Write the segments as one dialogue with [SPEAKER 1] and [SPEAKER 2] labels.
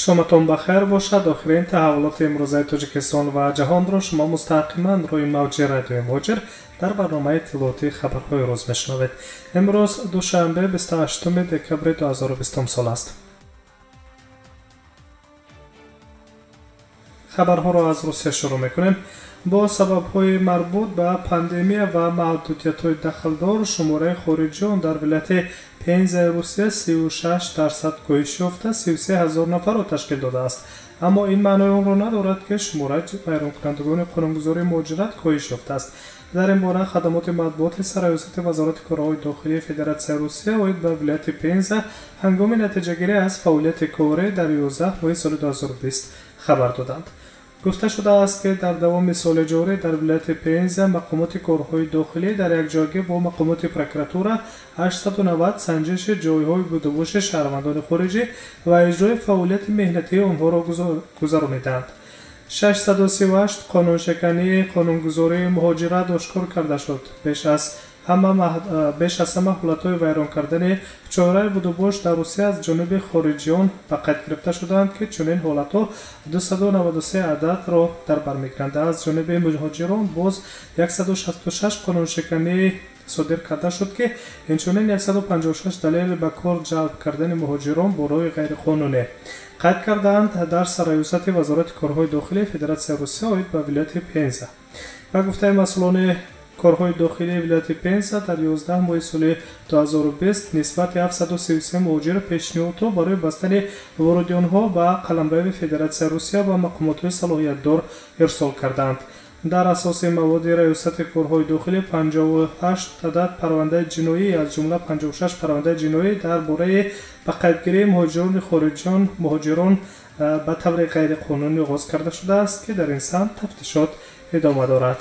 [SPEAKER 1] шоматон бахайр бошад. охирин таҳаввулоти имрӯзаи Тоҷикистон ва ҷаҳонро шумо мустақиман рӯи мавҷи радиои Моҷир дар барномаи иттилоотии хабарҳои рӯз мешунавед. имрӯз душанбе 28 декабри 2020 сол аст. хабарҳоро аз Русия шурӯъ мекунем. бо сабабҳои марбут ба пандемия ва маҳдудиятҳои дахлдор шумораи хориҷиён дар вилояти Пензаи Русия 36% коҳиш ёфта 33,000 нафарро ташкил додааст. аммо ин маънои онро надорад, ки шумораи вайронкунандагони қонунгузории муҳоҷират коҳиш ёфтааст. дар ин бора хадамоти матбуоти сароясати вазорати корҳои дохилии Федератсияи Русия оид ба вилояти Пенза ҳангоми натиҷагирӣ аз фаъолияти корӣ дар 11 моҳи соли 2020 хабар доданд. гуфта шудааст, ки дар давоми соли ҷорӣ дар вилояти Пенза мақомоти корҳои дохилӣ дар якҷоягӣ бо мақомоти прокуратура 890 санҷиши ҷойҳои будубоши шаҳрвандони хориҷӣ ва иҷрои фаъолияти меҳнатии онҳоро гузарониданд. 638 қонуншикании қонунгузории муҳоҷират ошкор карда шуд. беш аз ҳама ҳолатҳои вайрон кардани чораи будубош дар Русия аз ҷониби хориҷиён ба қайд гирифта шуданд, ки чунин ҳолатҳо 293 ададро дар бар мегиранд. аз ҷониби муҳоҷирон боз 166 қонуншиканӣ содир карда шуд, ки инчунин 156 далел ба кор ҷалб кардани муҳоҷирон бо роҳи ғайриқонунӣ қайд карданд дар сароясати вазорати корҳои дохилии Федератсияи Русия оид ба вилояти Пенза. ба гуфтаи масъулони корҳои дохилии вилояти Пенза дар 11 моҳи соли 2020 нисбати 733 муҳоҷир пешниҳодҳо барои бастани воруди онҳо ба қаламрои Федератсияи Русия ва мақомотҳои салоҳиятдор ирсол карданд. дар асоси маводи раёсати корҳои дохилӣ 58 адад парвандаи ҷиноӣ аз ҷумла 56 парвандаи ҷиноӣ дар бораи ба қайдгирии муҳоҷирони хориҷиён муҳоҷирон ба таври ғайриқонунӣ оғоз карда шудааст, ки дар ин самт тафтишот идома дорад.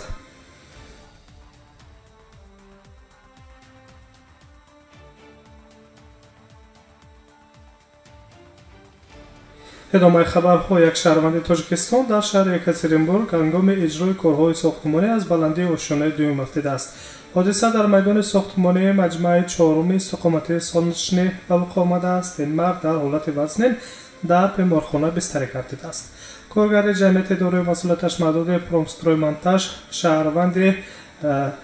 [SPEAKER 1] идомаи хабарҳо. як шаҳрванди Тоҷикистон дар шаҳри Екатеринбург ҳангоми иҷрои корҳои сохтмонӣ аз баландии ошёнаи дуюм афтидааст. ҳодиса дар майдони сохтмонии маҷмаи чоруми истиқоматии Солнечный ба вуқӯъ омадааст. ин мард дар ҳолати вазнин дар беморхона бистарӣ гардидааст. коргари ҷамъияти дорои масъулияташ маҳдуди Промстроймонтаж шаҳрванди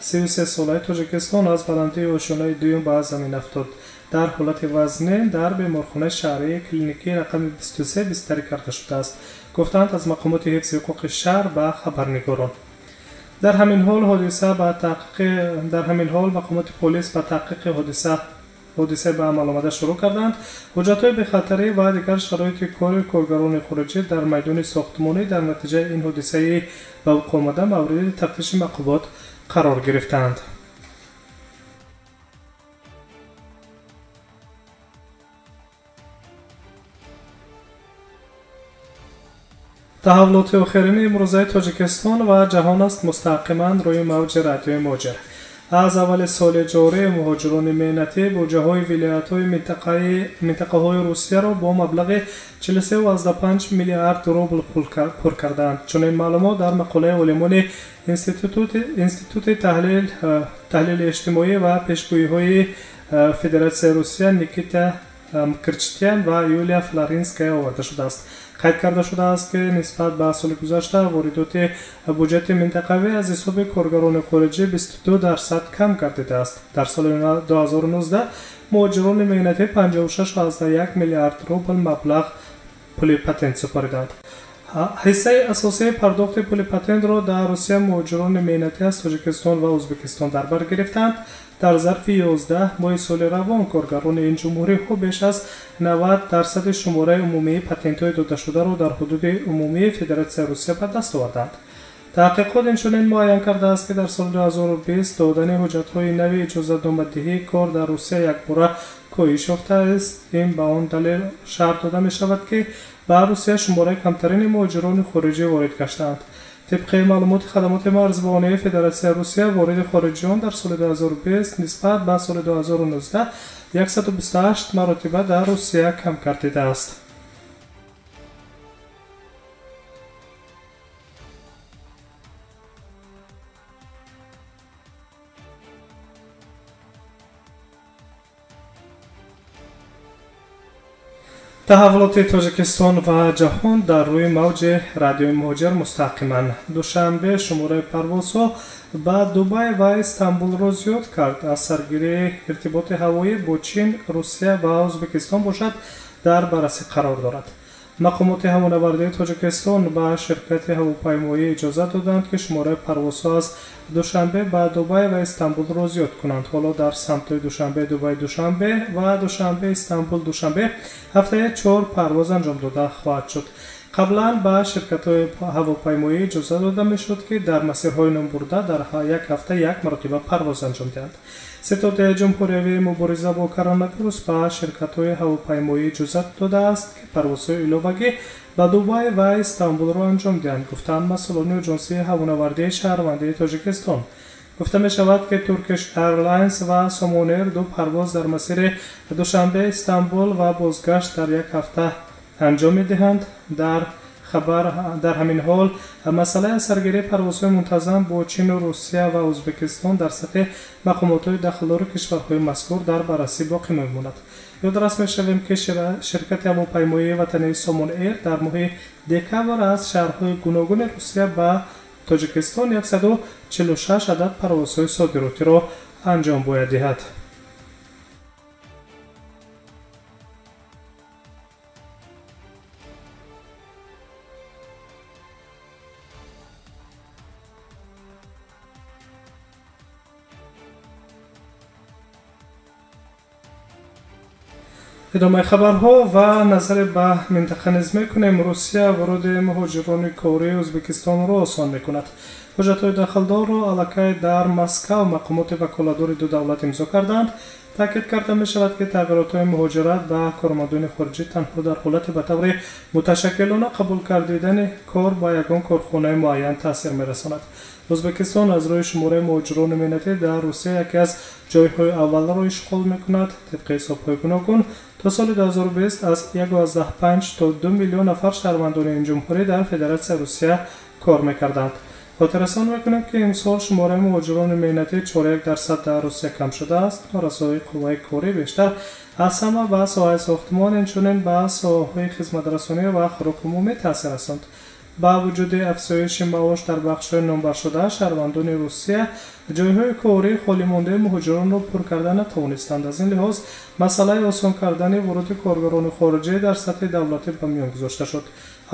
[SPEAKER 1] 33 солаи Тоҷикистон аз баландии ошёнаи дуюм ба замин афтод. дар ҳолати вазнин дар беморхонаи шаҳрии клиникии рақами 23 бистарӣ карда шудааст, гуфтанд аз мақомоти ҳифзи ҳуқуқи шаҳр ба хабарнигорон. дар ҳамин ҳол мақомоти полис ба таҳқиқи ҳодисаи ба амал омада шурӯъ карданд. ҳуҷҷатҳои бехатарӣ ва дигар шароити кори коргарони хориҷӣ дар майдони сохтмонӣ дар натиҷаи ин ҳодисаи ба вуқӯъ омада мавриди тафтиши мақомот қарор гирифтанд. таҳаввулоти охирини имрӯзаи Тоҷикистон ва ҷаҳон аст мустақиман рӯи мавҷи радиои Моҷир. аз аввали соли ҷорӣ муҳоҷирони меҳнатӣ буҷаҳои вилоятҳои минтақаҳои Русияро бо маблағи 43,5 миллиард рубл пур карданд. чунин маълумот дар мақолаи олимони институти таҳлили иҷтимоӣ ва пешгӯиҳои Федератсияи Русия Никита Крчтян ва Юлия Флоринская оварда шудааст. қайд карда шудааст, ки нисбат ба соли гузашта воридоти буҷети минтақавӣ аз ҳисоби коргарони хориҷӣ 22% кам гардидааст. дар соли 2019 муҳоҷирони меҳнатӣ 56,1 миллиард рубл маблағ пули патент супориданд. ҳиссаи асосии пардохти пули патентро дар Русия муҳоҷирони меҳнатӣ аз Тоҷикистон ва Ӯзбекистон дар бар гирифтанд. дар зарфи 11 моҳи соли равон коргарони ин ҷумҳуриҳо беш аз 90% шумораи умумии патентҳои додашударо дар ҳудуди умумии Федератсияи Русия ба даст оварданд. таҳқиқот инчунин муайян кардааст, ки дар соли 2020 додани ҳуҷҷатҳои нави иҷозатномадиҳии кор дар Русия якбора коҳиш ёфтааст. ин ба он далел шарҳ дода мешавад, ки ба Русия шумораи камтарини муҳоҷирони хориҷӣ ворид гаштаанд. طبق معلومات خدمات مرزبانی فدراسیون روسیه وارد خارجیان در سال 2020 نسبت به سال 2019 128 مرتبه در روسیه کم گردیده است. таҳаввулоти тоҷикистон ва ҷаҳон дар рӯи мавҷи радиои муҳоҷир мустақиман. душанбе шумораи парвозҳо ба Дубай ва Истанбулро зиёд кард. аз саргирии иртиботи ҳавоӣ бо Чин, Русия ва Ӯзбекистон бошад дар баррасӣ қарор дорад. мақомоти ҳавонавардии тоҷикистон ба ширкати ҳавопаймоӣ иҷозат доданд ки шумораи парвозҳо аз душанбе ба Дубай ва Истанбулро зиёд кунанд. ҳоло дар самтҳои душанбе Дубай душанбе ва душанбе Истанбул душанбе ҳафтае 4 парвоз анҷом дода хоҳад шуд. қаблан ба ширкатҳои ҳавопаймоӣ иҷоза дода мешуд ки дар масирҳои номбурда дар як ҳафта як маротиба парвоз анҷом диҳанд. ситодаи ҷумҳуриявии мубориза бо коронавирус ба ширкатҳои ҳавопаймоӣ иҷозат додааст ки парвозҳои иловагӣ ба Дубай ва Истанбулро анҷом диҳанд, гуфтанд масъулони оҷонсии ҳавонавардии шаҳрвандии Тоҷикистон. гуфта мешавад ки Turkish Airlines ва Somon Air ду парвоз дар масири душанбе Истанбул ва бозгашт дар як ҳафта анҷом медиҳанд. дар ҳамин ҳол масъалаи саргирии парвозҳои мунтазам бо Чину, Русия ва Ӯзбекистон дар сатҳи мақомотҳои дахлдори кишварҳои мазкур дар баррасӣ боқӣ мемонад. ёдрас мешавем ки ширкати ҳавопаймоии ватании Somon Air дар моҳи декабр аз шаҳрҳои гуногуни Русия ба Тоҷикистон 146 адад парвозҳои содиротиро анҷом бояд диҳад. идомаи хабарҳо ва назаре ба минтақа низ мекунем. русия воруди муҳоҷирони кории ӯзбекистонро осон мекунад. ҳуҷҷатҳои дахлдорро аллакай дар Москав мақомоти ваколатдори ду давлат имзо карданд. таъкид карда мешавад ки тағйиротҳои муҳоҷират ба кормандони хориҷӣ танҳо дар ҳолати ба таври муташаккилона қабул кардидани кор ба ягон корхонаи муайян таъсир мерасонад. ӯзбекистон аз рӯи шумораи муҳоҷирони миннатӣ дар Русия яке аз ҷойҳои аввалро ишғол мекунад. тибқи ҳисобҳои гуногун то соли 2020 аз 1,5 то 2 миллион нафар шаҳрвандони ин ҷумҳурӣ дар Федератсияи Русия кор мекарданд. хотиррасон мекунем ки имсол шумораи муҳоҷирони миннатӣ 4% дар Русия кам шудааст. норасоии қувваи корӣ бештар аз ҳама ба соҳаи сохтмон, инчунин ба соҳаҳои хизматрасонӣ ва хӯрокумумӣ таъсир расонд. ба вуҷуди афзоиши маош дар бахшҳои номбаршудаи шаҳрвандони Русия, ҷойҳои корӣ холимондаи муҳоҷиронро пур карда натавонистанд. аз ин лиҳоз масъалаи осон кардани воруди коргарони хориҷӣ дар сатҳи давлатӣ ба миён гузошта шуд.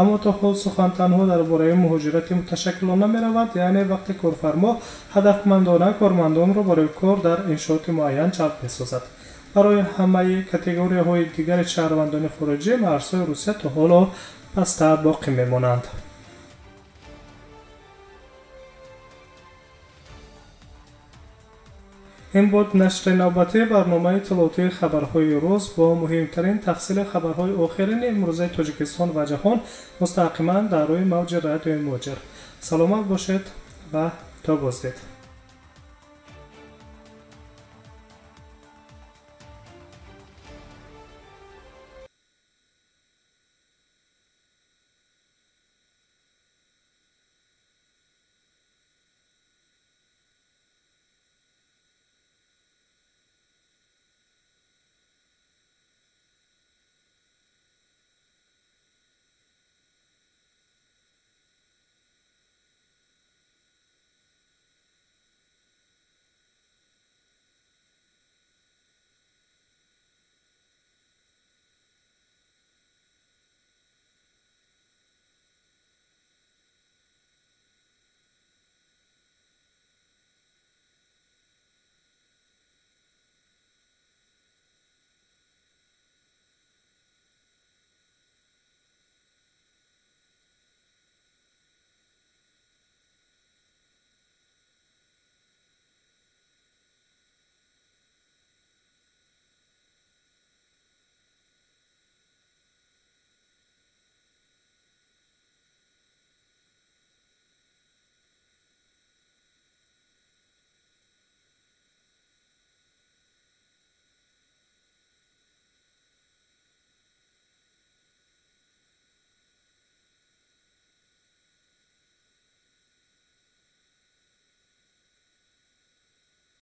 [SPEAKER 1] аммо то ҳол сухан танҳо дар бораи муҳоҷирати муташаккилона меравад, яъне вақте корфармо ҳадафмандона кормандонро барои кор дар иншооти муайян ҷалб месозад. барои ҳамаи категорияҳои дигари шаҳрвандони хориҷӣ марзҳои Русия то ҳоло паста боқӣ мемонанд. ин буд нашри навбатӣ барномаи иттилоотии хабарҳои рӯз бо муҳимтарин тафсили хабарҳои охирини имрӯзаи Тоҷикистон ва ҷаҳон мустақиман дар рӯи мавҷи радиои муҳоҷир. саломат бошед ва то боздид.